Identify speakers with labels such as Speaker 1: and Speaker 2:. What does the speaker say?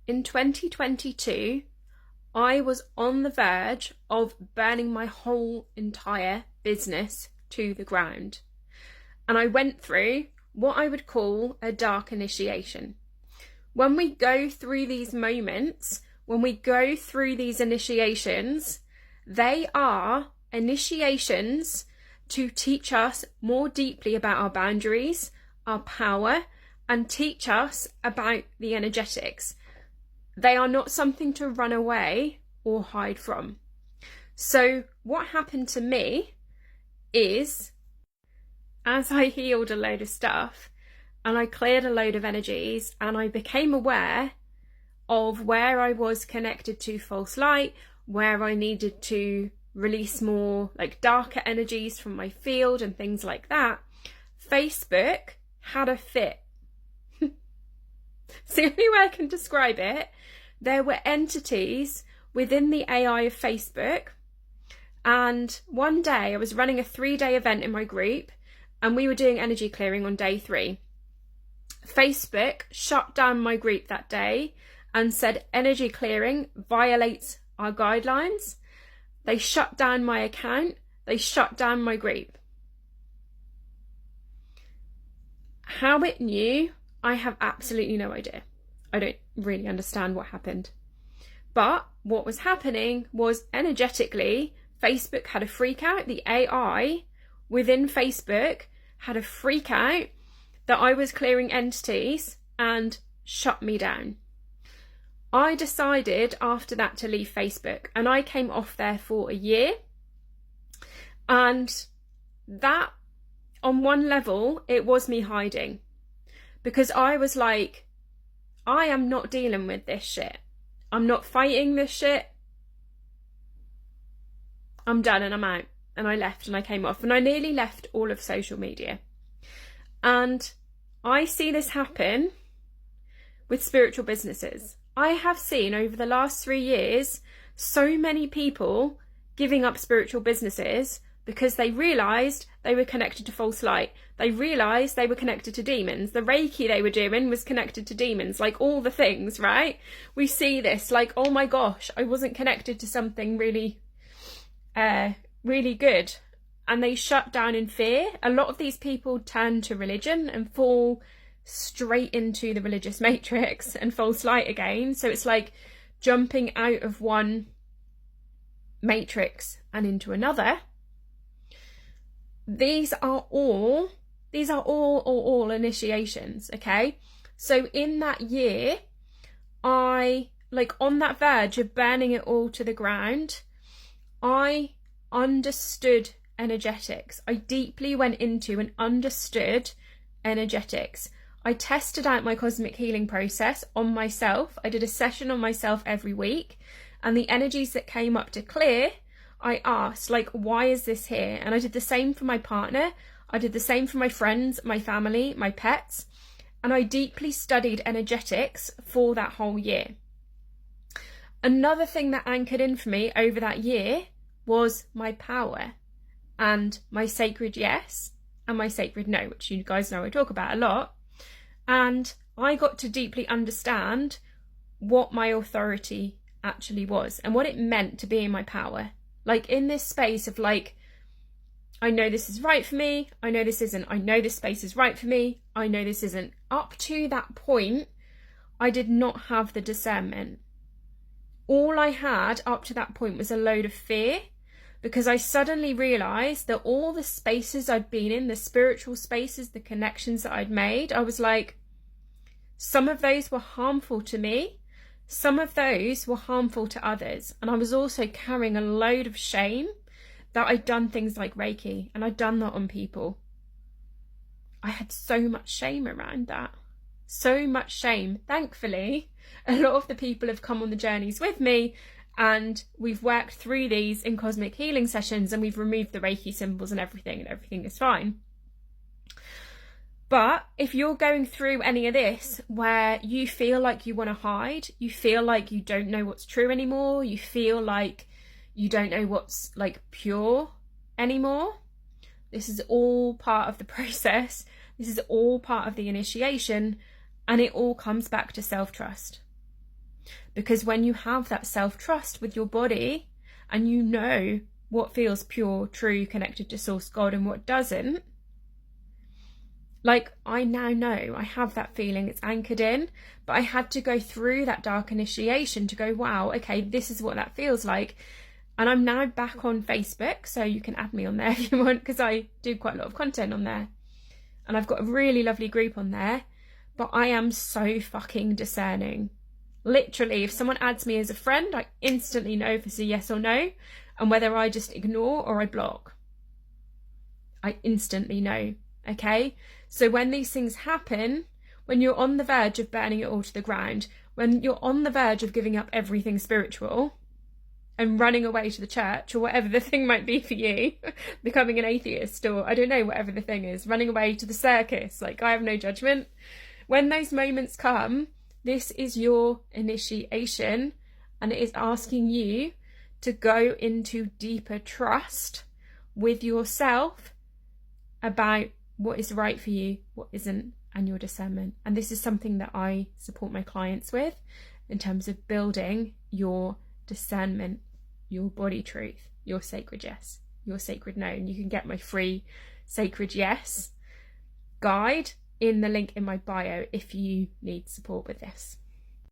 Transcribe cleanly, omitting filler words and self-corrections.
Speaker 1: in 2022, I was on the verge of burning my whole entire business to the ground. And I went through what I would call a dark initiation. When we go through these moments, when we go through these initiations, they are initiations to teach us more deeply about our boundaries, our power, and teach us about the energetics. They are not something to run away or hide from. So what happened to me is, as I healed a load of stuff and I cleared a load of energies and I became aware of where I was connected to false light, where I needed to release more like darker energies from my field and things like that, Facebook had a fit. It's the only way I can describe it. There were entities within the AI of Facebook, and one day I was running a 3-day event in my group and we were doing energy clearing on day 3. Facebook shut down my group that day and said energy clearing violates our guidelines. They shut down my account. They shut down my group. How it knew, I have absolutely no idea. I don't really understand what happened. But what was happening was energetically, Facebook had a freak out. The AI within Facebook had a freak out that I was clearing entities and shut me down. I decided after that to leave Facebook and I came off there for a year. And that, on one level, it was me hiding. Because I was like, I am not dealing with this shit. I'm not fighting this shit. I'm done and I'm out. And I left and I came off and I nearly left all of social media. And I see this happen with spiritual businesses. I have seen over the last 3 years so many people giving up spiritual businesses because they realised they were connected to false light. They realised they were connected to demons. The Reiki they were doing was connected to demons, like all the things, right? We see this like, oh my gosh, I wasn't connected to something really, really good. And they shut down in fear. A lot of these people turn to religion and fall straight into the religious matrix and false light again. So it's like jumping out of one matrix and into another. These are all initiations, okay? So in that year, I, like on that verge of burning it all to the ground, I understood energetics. I deeply went into and understood energetics. I tested out my cosmic healing process on myself. I did a session on myself every week, and the energies that came up to clear, I asked, like, why is this here? And I did the same for my partner. I did the same for my friends, my family, my pets. And I deeply studied energetics for that whole year. Another thing that anchored in for me over that year was my power and my sacred yes and my sacred no, which you guys know I talk about a lot. And I got to deeply understand what my authority actually was and what it meant to be in my power. Like in this space of like, I know this is right for me, I know this isn't, I know this space is right for me, I know this isn't. Up to that point, I did not have the discernment. All I had up to that point was a load of fear, because I suddenly realised that all the spaces I'd been in, the spiritual spaces, the connections that I'd made, I was like, some of those were harmful to me. Some of those were harmful to others. And I was also carrying a load of shame that I'd done things like Reiki and I'd done that on people. I had so much shame around that. So much shame. Thankfully, a lot of the people have come on the journeys with me and we've worked through these in cosmic healing sessions and we've removed the Reiki symbols and everything is fine. But if you're going through any of this where you feel like you want to hide, you feel like you don't know what's true anymore, you feel like you don't know what's like pure anymore, this is all part of the process. This is all part of the initiation, and it all comes back to self-trust. Because when you have that self-trust with your body and you know what feels pure, true, connected to source God and what doesn't, like I now know I have that feeling, it's anchored in, but I had to go through that dark initiation to go, wow, okay, this is what that feels like. And I'm now back on Facebook, so you can add me on there if you want, because I do quite a lot of content on there. And I've got a really lovely group on there, but I am so fucking discerning. Literally, if someone adds me as a friend, I instantly know if it's a yes or no, and whether I just ignore or I block. I instantly know, okay? So when these things happen, when you're on the verge of burning it all to the ground, when you're on the verge of giving up everything spiritual and running away to the church or whatever the thing might be for you, becoming an atheist or I don't know, whatever the thing is, running away to the circus, like I have no judgment. When those moments come, this is your initiation and it is asking you to go into deeper trust with yourself about what is right for you, what isn't, and your discernment. And this is something that I support my clients with in terms of building your discernment, your body truth, your sacred yes, your sacred no. And you can get my free sacred yes guide in the link in my bio if you need support with this.